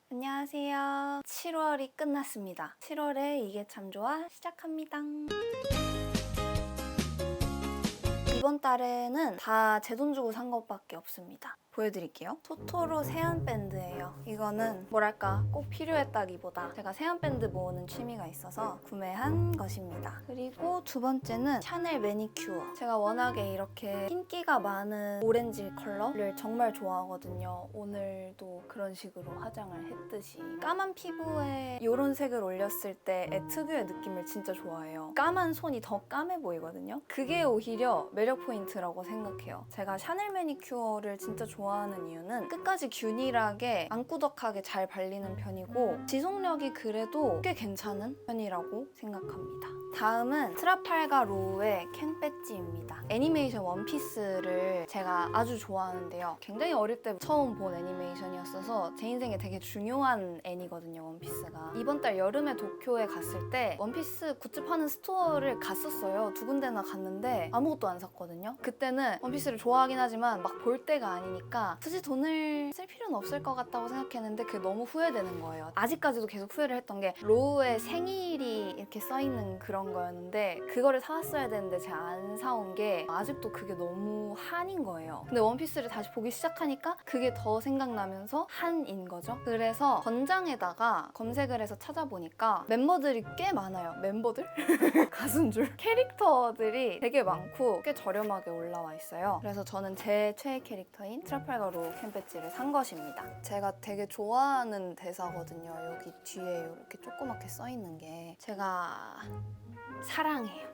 안녕하세요. 7월이 끝났습니다. 7월에 이게 참 좋아 시작합니다. 이번 달에는 다 제 돈 주고 산 것밖에 없습니다. 보여드릴게요. 토토로 세안 밴드예요. 이거는 뭐랄까 꼭 필요했다기보다 제가 세안 밴드 모으는 취미가 있어서 구매한 것입니다. 그리고 두 번째는 샤넬 매니큐어. 제가 워낙에 이렇게 흰기가 많은 오렌지 컬러를 정말 좋아하거든요. 오늘도 그런 식으로 화장을 했듯이 까만 피부에 이런 색을 올렸을 때 특유의 느낌을 진짜 좋아해요. 까만 손이 더 까매 보이거든요. 그게 오히려 매력 포인트라고 생각해요. 제가 샤넬 매니큐어를 진짜 좋아하는 이유는 끝까지 균일하게 안 꾸덕하게 잘 발리는 편이고 지속력이 그래도 꽤 괜찮은 편이라고 생각합니다. 다음은 트라팔가 로우의 캔 배지입니다. 애니메이션 원피스를 제가 아주 좋아하는데요. 굉장히 어릴 때 처음 본 애니메이션이었어서 제 인생에 되게 중요한 애니거든요, 원피스가. 이번 달 여름에 도쿄에 갔을 때 원피스 굿즈 파는 스토어를 갔었어요. 두 군데나 갔는데 아무것도 안 샀거든요. 그때는 원피스를 좋아하긴 하지만 막 볼 때가 아니니까 굳이 돈을 쓸 필요는 없을 것 같다고 생각했는데 그게 너무 후회되는 거예요. 아직까지도 계속 후회를 했던 게 로우의 생일이 이렇게 써있는 그런 거였는데 그거를 사왔어야 되는데 제가 안 사온 게 아직도 그게 너무 한인 거예요. 근데 원피스를 다시 보기 시작하니까 그게 더 생각나면서 한인 거죠. 그래서 건장에다가 검색을 해서 찾아보니까 멤버들이 꽤 많아요. 멤버들? 가수인 줄. 캐릭터들이 되게 많고 꽤 저렴하게 올라와 있어요. 그래서 저는 제 최애 캐릭터인 트라팔가 로우 캔 배지를 산 것입니다. 제가 되게 좋아하는 대사거든요. 여기 뒤에 이렇게 조그맣게 써있는 게 제가 사랑해요.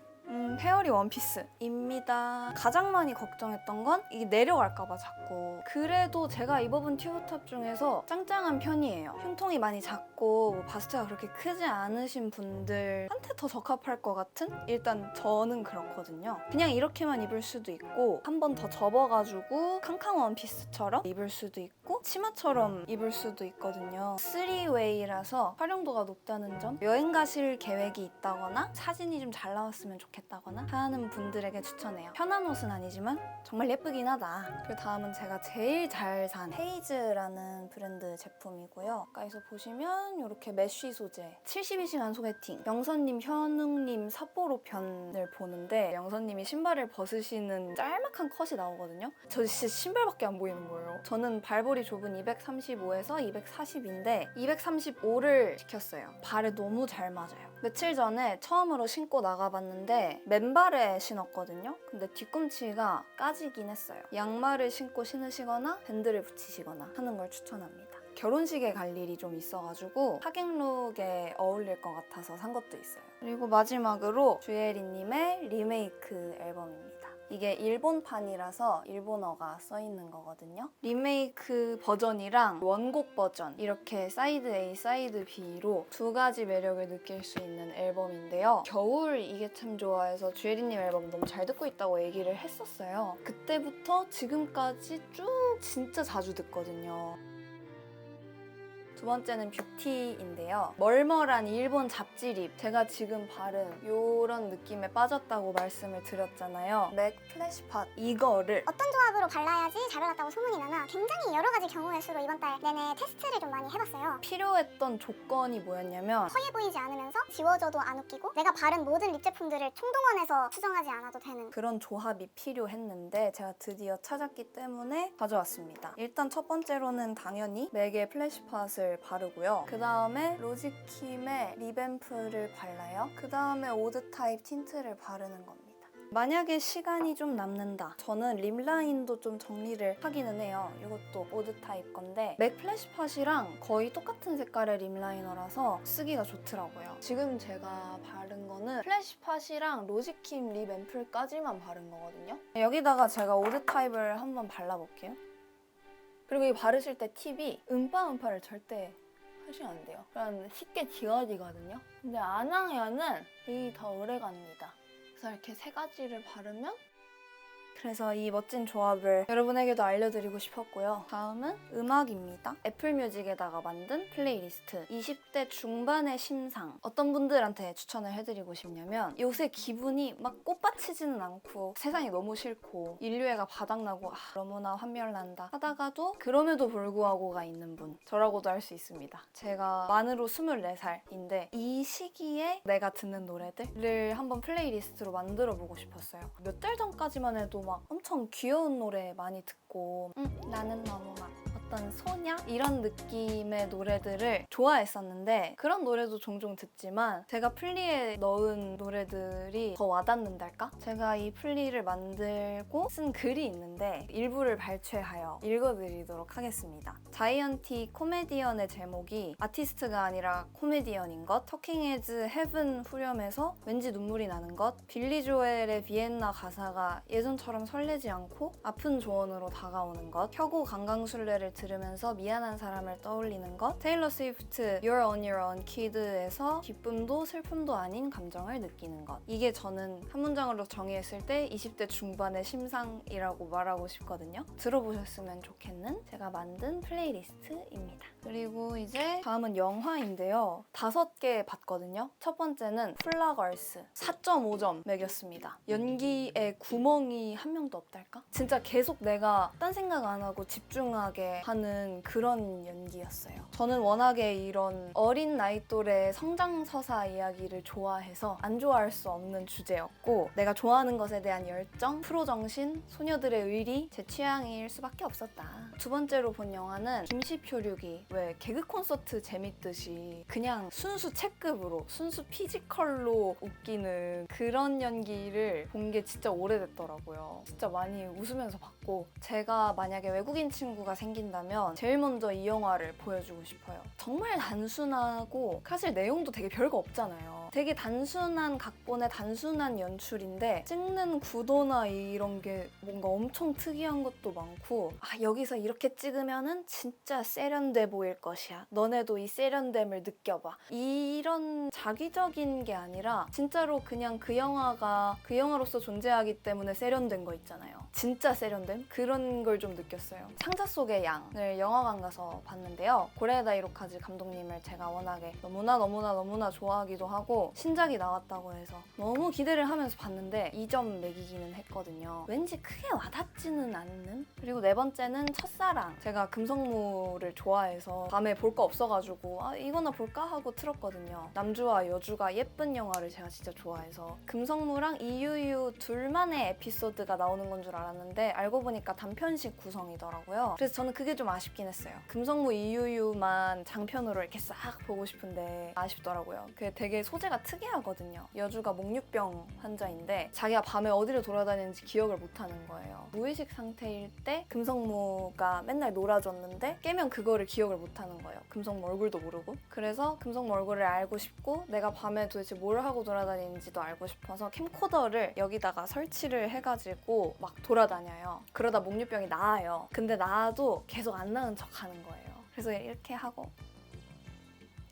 페어리 원피스입니다. 가장 많이 걱정했던 건 이게 내려갈까봐 자꾸. 그래도 제가 입어본 튜브탑 중에서 짱짱한 편이에요. 흉통이 많이 작고 뭐 바스트가 그렇게 크지 않으신 분들한테 더 적합할 것 같은? 일단 저는 그렇거든요. 그냥 이렇게만 입을 수도 있고 한 번 더 접어가지고 캉캉 원피스처럼 입을 수도 있고 치마처럼 입을 수도 있거든요. 3웨이라서 활용도가 높다는 점. 여행 가실 계획이 있다거나 사진이 좀 잘 나왔으면 좋겠다거나 하는 분들에게 추천해요. 편한 옷은 아니지만 정말 예쁘긴 하다. 그 다음은 제가 제일 잘 산 헤이즈라는 브랜드 제품이고요. 가까이서 보시면 이렇게 메쉬 소재 72시간 소개팅 영선님, 현웅님 삿포로 편을 보는데 영선님이 신발을 벗으시는 짤막한 컷이 나오거든요. 저 진짜 신발밖에 안 보이는 거예요. 저는 발볼이 좁은 235에서 240인데 235를 시켰어요. 발에 너무 잘 맞아요. 며칠 전에 처음으로 신고 나가봤는데 맨발에 신었거든요. 근데 뒤꿈치가 까지긴 했어요. 양말을 신고 신으시거나 밴드를 붙이시거나 하는 걸 추천합니다. 결혼식에 갈 일이 좀 있어가지고 하객룩에 어울릴 것 같아서 산 것도 있어요. 그리고 마지막으로 주예리님의 리메이크 앨범입니다. 이게 일본판이라서 일본어가 써있는 거거든요. 리메이크 버전이랑 원곡 버전 이렇게 사이드 A, 사이드 B로 두 가지 매력을 느낄 수 있는 앨범인데요. 겨울 이게 참 좋아해서 주예리님 앨범 너무 잘 듣고 있다고 얘기를 했었어요. 그때부터 지금까지 쭉 진짜 자주 듣거든요. 두 번째는 뷰티인데요. 멀멀한 일본 잡지립. 제가 지금 바른 이런 느낌에 빠졌다고 말씀을 드렸잖아요. 맥 플래시팟 이거를 어떤 조합으로 발라야지 잘 발랐다고 소문이 나나 굉장히 여러 가지 경우의 수로 이번 달 내내 테스트를 좀 많이 해봤어요. 필요했던 조건이 뭐였냐면 허해 보이지 않으면서 지워져도 안 웃기고 내가 바른 모든 립 제품들을 총동원해서 수정하지 않아도 되는 그런 조합이 필요했는데 제가 드디어 찾았기 때문에 가져왔습니다. 일단 첫 번째로는 당연히 맥의 플래시팟을 바르고요. 그 다음에 로지킴의 립앰플을 발라요. 그 다음에 오드 타입 틴트를 바르는 겁니다. 만약에 시간이 좀 남는다. 저는 립라인도 좀 정리를 하기는 해요. 이것도 오드 타입 건데 맥 플래시팟이랑 거의 똑같은 색깔의 립라이너라서 쓰기가 좋더라고요. 지금 제가 바른 거는 플래시팟이랑 로지킴 립 앰플까지만 바른 거거든요. 여기다가 제가 오드 타입을 한번 발라볼게요. 그리고 이 바르실 때 팁이 음파를 절대 하시면 안 돼요. 그럼 쉽게 지워지거든요. 근데 안하면은 이게 더 오래 갑니다. 그래서 이렇게 세 가지를 바르면 그래서 이 멋진 조합을 여러분에게도 알려드리고 싶었고요. 다음은 음악입니다. 애플뮤직에다가 만든 플레이리스트 20대 중반의 심상. 어떤 분들한테 추천을 해드리고 싶냐면 요새 기분이 막 꽃받치지는 않고 세상이 너무 싫고 인류애가 바닥나고 너무나 환멸난다 하다가도 그럼에도 불구하고가 있는 분, 저라고도 할 수 있습니다. 제가 만으로 24살인데 이 시기에 내가 듣는 노래들을 한번 플레이리스트로 만들어보고 싶었어요. 몇 달 전까지만 해도 막 엄청 귀여운 노래 많이 듣고 나는 너무 막 어떤 소녀? 이런 느낌의 노래들을 좋아했었는데 그런 노래도 종종 듣지만 제가 플리에 넣은 노래들이 더 와닿는달까? 제가 이 플리를 만들고 쓴 글이 있는데 일부를 발췌하여 읽어드리도록 하겠습니다. 자이언티 코미디언의 제목이 아티스트가 아니라 코미디언인 것, 터킹 헤즈 헤븐 후렴에서 왠지 눈물이 나는 것, 빌리 조엘의 비엔나 가사가 예전처럼 설레지 않고 아픈 조언으로 다가오는 것, 혁오 강강술래를 들으면서 미안한 사람을 떠올리는 것, 테일러 스위프트 You're on Your Own Kid에서 기쁨도 슬픔도 아닌 감정을 느끼는 것. 이게 저는 한 문장으로 정의했을 때 20대 중반의 심상이라고 말하고 싶거든요. 들어보셨으면 좋겠는 제가 만든 플레이리스트입니다. 그리고 이제 다음은 영화인데요. 5개 봤거든요. 첫 번째는 플라걸스 4.5점 매겼습니다. 연기에 구멍이 한 명도 없달까? 진짜 계속 내가 딴 생각 안 하고 집중하게 하는 그런 연기였어요. 저는 워낙에 이런 어린 나이 또래 성장서사 이야기를 좋아해서 안 좋아할 수 없는 주제였고 내가 좋아하는 것에 대한 열정, 프로정신, 소녀들의 의리, 제 취향일 수밖에 없었다. 두 번째로 본 영화는 김시표류기. 왜 개그 콘서트 재밌듯이 그냥 순수 체급으로 순수 피지컬로 웃기는 그런 연기를 본 게 진짜 오래됐더라고요. 진짜 많이 웃으면서 봤고 제가 만약에 외국인 친구가 생긴다면 제일 먼저 이 영화를 보여주고 싶어요. 정말 단순하고 사실 내용도 되게 별거 없잖아요. 되게 단순한 각본의 단순한 연출인데 찍는 구도나 이런 게 뭔가 엄청 특이한 것도 많고 여기서 이렇게 찍으면은 진짜 세련돼 보일 것이야. 너네도 이 세련됨을 느껴봐. 이런 자기적인 게 아니라 진짜로 그냥 그 영화가 그 영화로서 존재하기 때문에 세련된 거 있잖아요. 진짜 세련됨? 그런 걸 좀 느꼈어요. 상자 속의 양을 영화관 가서 봤는데요. 고레에다 이로카즈 감독님을 제가 워낙에 너무나 좋아하기도 하고 신작이 나왔다고 해서 너무 기대를 하면서 봤는데 2점 매기기는 했거든요. 왠지 크게 와닿지는 않는? 그리고 네 번째는 첫사랑. 제가 금성무를 좋아해서 밤에 볼 거 없어가지고 이거나 볼까 하고 틀었거든요. 남주와 여주가 예쁜 영화를 제가 진짜 좋아해서 금성무랑 이유유 둘만의 에피소드가 나오는 건 줄 알았는데 알고 보니까 단편식 구성이더라고요. 그래서 저는 그게 좀 아쉽긴 했어요. 금성무 이유유만 장편으로 이렇게 싹 보고 싶은데 아쉽더라고요. 그게 되게 소재가 특이하거든요. 여주가 목류병 환자인데 자기가 밤에 어디를 돌아다니는지 기억을 못하는 거예요. 무의식 상태일 때 금성무가 맨날 놀아줬는데 깨면 그거를 기억을 못하는 거예요. 금성무 얼굴도 모르고. 그래서 금성무 얼굴을 알고 싶고 내가 밤에 도대체 뭘 하고 돌아다니는지도 알고 싶어서 캠코더를 여기다가 설치를 해가지고 막 돌아다녀요. 그러다 목류병이 나아요. 근데 나아도 계속 안 나은 척 하는 거예요. 그래서 이렇게 하고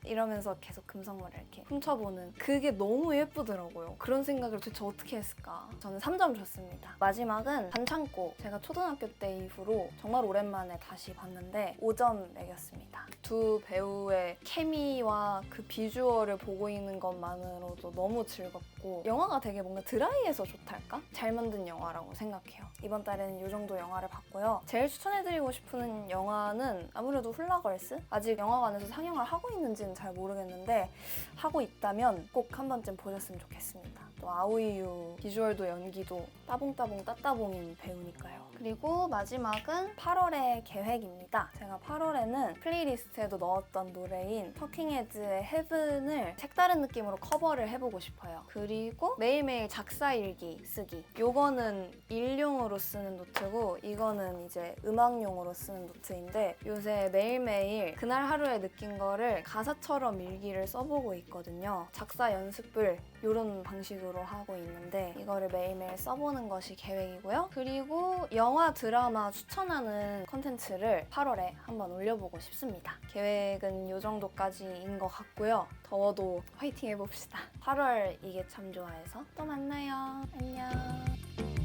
이러면서 계속 금성무를 이렇게 훔쳐보는 그게 너무 예쁘더라고요. 그런 생각을 도대체 어떻게 했을까? 저는 3점 줬습니다. 마지막은 반창고. 제가 초등학교 때 이후로 정말 오랜만에 다시 봤는데 5점 매겼습니다. 두 배우의 케미와 그 비주얼을 보고 있는 것만으로도 너무 즐겁고 영화가 되게 뭔가 드라이해서 좋달까? 잘 만든 영화라고 생각해요. 이번 달에는 이 정도 영화를 봤고요. 제일 추천해드리고 싶은 영화는 아무래도 훌라걸스? 아직 영화관에서 상영을 하고 있는지는 잘 모르겠는데 하고 있다면 꼭 한 번쯤 보셨으면 좋겠습니다. 또 아오이유 비주얼도 연기도 따봉따봉 따따봉인 배우니까요. 그리고 마지막은 8월의 계획입니다. 제가 8월에는 플레이리스트에도 넣었던 노래인 터킹 헤즈의 헤븐을 색다른 느낌으로 커버를 해보고 싶어요. 그리고 매일매일 작사 일기 쓰기. 요거는 일용으로 쓰는 노트고 이거는 이제 음악용으로 쓰는 노트인데 요새 매일매일 그날 하루에 느낀 거를 가사처럼 일기를 써보고 있거든요. 작사 연습을 이런 방식으로 하고 있는데 이거를 매일매일 써보는 것이 계획이고요. 그리고 영화 드라마 추천하는 컨텐츠를 8월에 한번 올려보고 싶습니다. 계획은 이 정도까지인 것 같고요. 더워도 화이팅 해봅시다. 8월 이게 참 좋아해서 또 만나요. 안녕.